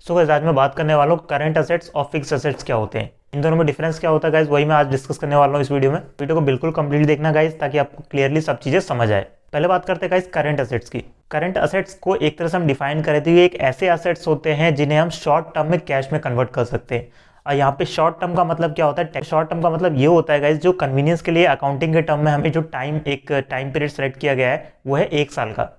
So guys आज मैं बात करने वाला हूँ करंट असेट्स और फिक्स असेट्स क्या होते हैं, इन दोनों में डिफरेंस क्या होता है गाइस, वही मैं आज डिस्कस करने वाला हूँ इस वीडियो में। वीडियो को बिल्कुल कंप्लीट देखना गाइस, ताकि आपको क्लियरली सब चीज़ें समझ आए। पहले बात करते हैं गाइस करंट असेट्स की। करंट असेट्स को एक तरह से हम डिफाइन करें तो ये एक ऐसे असेट्स होते हैं जिन्हें हम शॉर्ट टर्म में कैश में कन्वर्ट कर सकते हैं। और यहाँ पे शॉर्ट टर्म का मतलब क्या होता है, शॉर्ट टर्म का मतलब ये होता है गाइस, जो कन्वीनियंस के लिए अकाउंटिंग के टर्म में हमें जो एक टाइम पीरियड सेलेक्ट किया गया है वो है 1 साल का।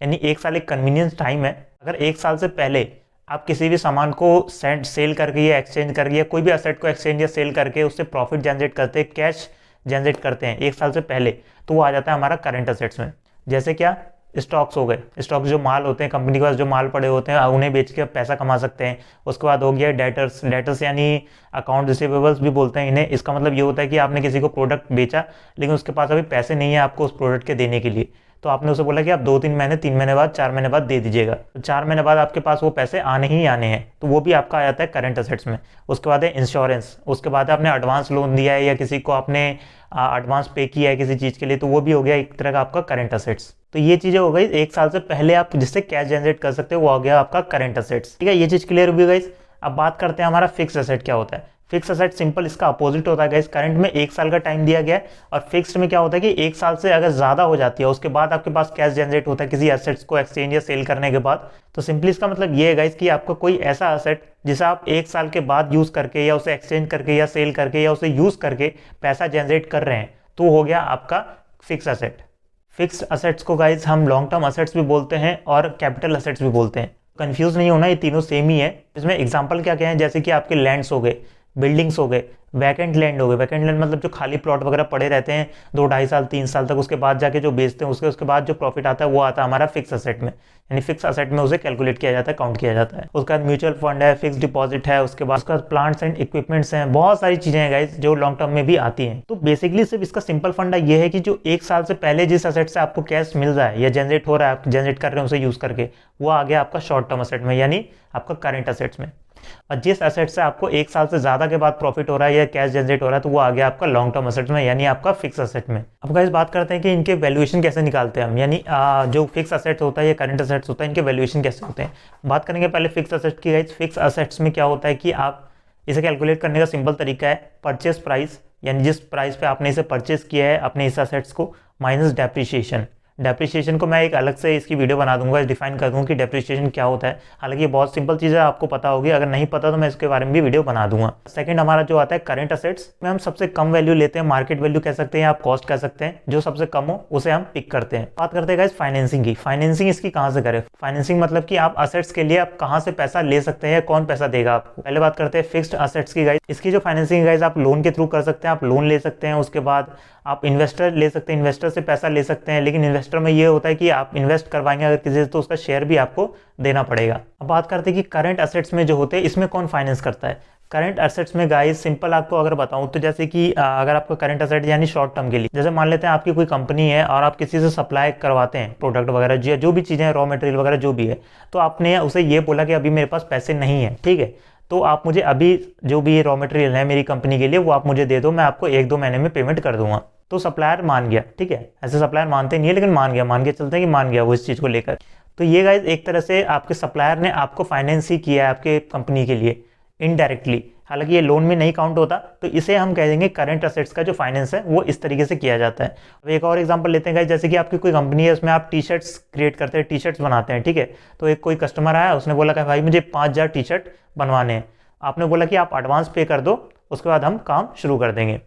यानी 1 साल एक कन्वीनियंस टाइम है। अगर 1 साल से पहले आप किसी भी सामान को सेल करके या एक्सचेंज करके या कोई भी असेट को एक्सचेंज या सेल करके उससे प्रॉफिट जनरेट करते हैं, कैश जनरेट करते हैं 1 साल से पहले, तो वो आ जाता है हमारा करंट असेट्स में। जैसे क्या, स्टॉक्स हो गए। स्टॉक्स जो माल होते हैं, कंपनी के पास जो माल पड़े होते हैं उन्हें बेच के पैसा कमा सकते हैं। उसके बाद हो गया डेटर्स। डेटर्स यानी अकाउंट रिसीवेबल्स भी बोलते हैं इन्हें। इसका मतलब ये होता है कि आपने किसी को प्रोडक्ट बेचा लेकिन उसके पास अभी पैसे नहीं है आपको उस प्रोडक्ट के देने के लिए, तो आपने उसे बोला कि आप 2-3 महीने 3 महीने बाद 4 महीने बाद दे दीजिएगा, तो 4 महीने बाद आपके पास वो पैसे आने ही आने हैं, तो वो भी आपका आ जाता है करंट असेट्स में। उसके बाद है इंश्योरेंस। उसके बाद आपने एडवांस लोन दिया है या किसी को आपने एडवांस पे किया है किसी चीज़ के लिए, तो वो भी हो गया एक तरह का आपका करंट असेट्स। तो ये चीज़ें हो गई 1 साल से पहले आप जिससे कैश जनरेट कर सकते हो, वो हो गया आपका करंट असेट्स। ठीक है, ये चीज़ क्लियर हुई गाइस। अब बात करते हैं हमारा फिक्स असेट क्या होता है। फिक्स असेट सिंपल इसका अपोजिट होता है गाइस। करंट में 1 साल का टाइम दिया गया है और फिक्स्ड में क्या होता है कि 1 साल से अगर ज़्यादा हो जाती है उसके बाद आपके पास कैश जनरेट होता है किसी एसेट्स को एक्सचेंज या सेल करने के बाद। तो सिंपली इसका मतलब ये है गाइस कि आपको कोई ऐसा असेट जिसे आप 1 साल के बाद यूज़ करके या उसे एक्सचेंज करके या सेल करके या उसे यूज़ करके पैसा जनरेट कर रहे हैं, तो हो गया आपका फिक्स असेट। फिक्स्ड असेट्स को गाइस हम लॉन्ग टर्म असेट्स भी बोलते हैं और कैपिटल असेट्स भी बोलते हैं। कंफ्यूज नहीं होना, ये तीनों सेम ही है। इसमें एग्जांपल क्या क्या है, जैसे कि आपके लैंड्स हो गए, बिल्डिंग्स हो गए, वैकेंट लैंड हो गए। वैकेंट लैंड मतलब जो खाली प्लॉट वगैरह पड़े रहते हैं 2-2.5 साल 3 साल तक, उसके बाद जाके जो बेचते हैं उसके बाद जो प्रॉफिट आता है वो आता है हमारा फिक्स असेट में। यानी फिक्स असेट में उसे कैलकुलेट किया जाता है, काउंट किया जाता है। उसके बाद म्यूचुअल फंड है, फिक्स डिपॉजिट है, उसके बाद उसका प्लांट्स एंड इक्विपमेंट्स हैं, बहुत सारी चीजें हैं गाइस जो लॉन्ग टर्म में भी आती हैं। तो बेसिकली सिर्फ इसका सिंपल फंडा ये है कि जो 1 साल से पहले जिस असेट से आपको कैश मिल रहा है या जनरेट हो रहा है, आप जनरेट कर रहे हैं उसे यूज करके, वो आ गया आपका शॉर्ट टर्म असेट में, यानी आपका करंट असेट्स में। और जिस असेट से आपको 1 साल से ज्यादा के बाद प्रॉफिट हो रहा है या कैश जनरेट हो रहा है, तो वो आ गया आपका लॉन्ग टर्म असेट में, यानी आपका फिक्स असेट में। अब गाइस बात करते हैं कि इनके वैल्यूएशन कैसे निकालते हैं हम, यानी जो फिक्स असेट्स होता है या करंट असेट्स होता है, इनके वैल्यूएशन कैसे होते हैं। बात करेंगे पहले फिक्स असेट्स की गाइस। फिक्स असेट्स में क्या होता है कि आप इसे कैलकुलेट करने का सिंपल तरीका है परचेस प्राइस, यानी जिस प्राइस पे आपने इसे परचेस किया है अपने इस असेट्स को, माइनस डेप्रिसिएशन। डेप्रिसिएशन को मैं एक अलग से इसकी वीडियो बना दूंगा, डिफाइन कर दूंगा कि डेप्रिसिएशन क्या होता है। हालांकि ये बहुत सिंपल चीज़ है, आपको पता होगी, अगर नहीं पता तो मैं इसके बारे में भी वीडियो बना दूंगा। सेकंड हमारा जो आता है करंट असेट्स में हम सबसे कम वैल्यू लेते हैं, मार्केट वैल्यू कह सकते हैं, आप कॉस्ट कह सकते हैं, जो सबसे कम हो उसे हम पिक करते हैं। बात करते हैं गाइस फाइनेंसिंग की। फाइनेंसिंग इसकी कहाँ से करें। फाइनेंसिंग मतलब कि आप असेट्स के लिए आप कहाँ से पैसा ले सकते हैं, कौन पैसा देगा आपको। पहले बात करते हैं फिक्स्ड असेट्स की गाइस। इसकी जो फाइनेंसिंग गाइस आप लोन के थ्रू कर सकते हैं, आप लोन ले सकते हैं। उसके बाद आप इन्वेस्टर ले सकते हैं, इन्वेस्टर से पैसा ले सकते हैं, लेकिन इन्वेस्टर में ये होता है कि आप इन्वेस्ट करवाएंगे अगर किसी से तो उसका शेयर भी आपको देना पड़ेगा। अब बात करते हैं कि करंट असेट्स में जो होते हैं इसमें कौन फाइनेंस करता है। करंट असेट्स में गाइस सिंपल आपको अगर बताऊं तो जैसे कि अगर आपका करंट असेट यानी शॉर्ट टर्म के लिए, जैसे मान लेते हैं आपकी कोई कंपनी है और आप किसी से सप्लाई करवाते हैं प्रोडक्ट वगैरह, जो भी चीज़ें रॉ मटेरियल वगैरह जो भी है, तो आपने उसे ये बोला कि अभी मेरे पास पैसे नहीं है, ठीक है, तो आप मुझे अभी जो भी रॉ मटेरियल है मेरी कंपनी के लिए वो आप मुझे दे दो, मैं आपको 1-2 महीने में पेमेंट कर दूंगा। तो सप्लायर मान गया, ठीक है। ऐसे सप्लायर मानते नहीं है लेकिन मान के चलते हैं कि मान गया वो इस चीज़ को लेकर। तो ये गाइस एक तरह से आपके सप्लायर ने आपको फाइनेंस ही किया है आपके कंपनी के लिए इनडायरेक्टली। हालांकि ये लोन में नहीं काउंट होता, तो इसे हम कह देंगे करंट असेट्स का जो फाइनेंस है वो इस तरीके से किया जाता है। अब एक और एग्जांपल लेते हैं गाइस, जैसे कि आपकी कोई कंपनी है, उसमें आप टी शर्ट्स क्रिएट करते हैं, टी शर्ट्स बनाते हैं, ठीक है। तो एक कोई कस्टमर आया, उसने बोला कि भाई मुझे 5000 टी शर्ट बनवाने हैं। आपने बोला कि आप एडवांस पे कर दो, उसके बाद हम काम शुरू कर देंगे।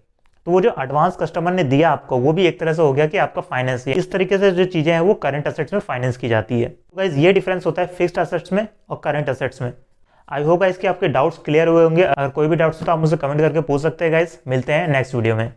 तो वो जो एडवांस कस्टमर ने दिया आपको, वो भी एक तरह से हो गया कि आपका फाइनेंस है। इस तरीके से जो चीजें हैं वो करंट असेट्स में फाइनेंस की जाती है। तो गाइस ये डिफरेंस होता है फिक्स्ड असेट्स में और करंट असेट्स में। आई होप गाइस कि आपके डाउट्स क्लियर हुए होंगे। अगर कोई भी डाउट्स हो तो आप मुझसे कमेंट करके पूछ सकते हैं गाइस। मिलते हैं नेक्स्ट वीडियो में।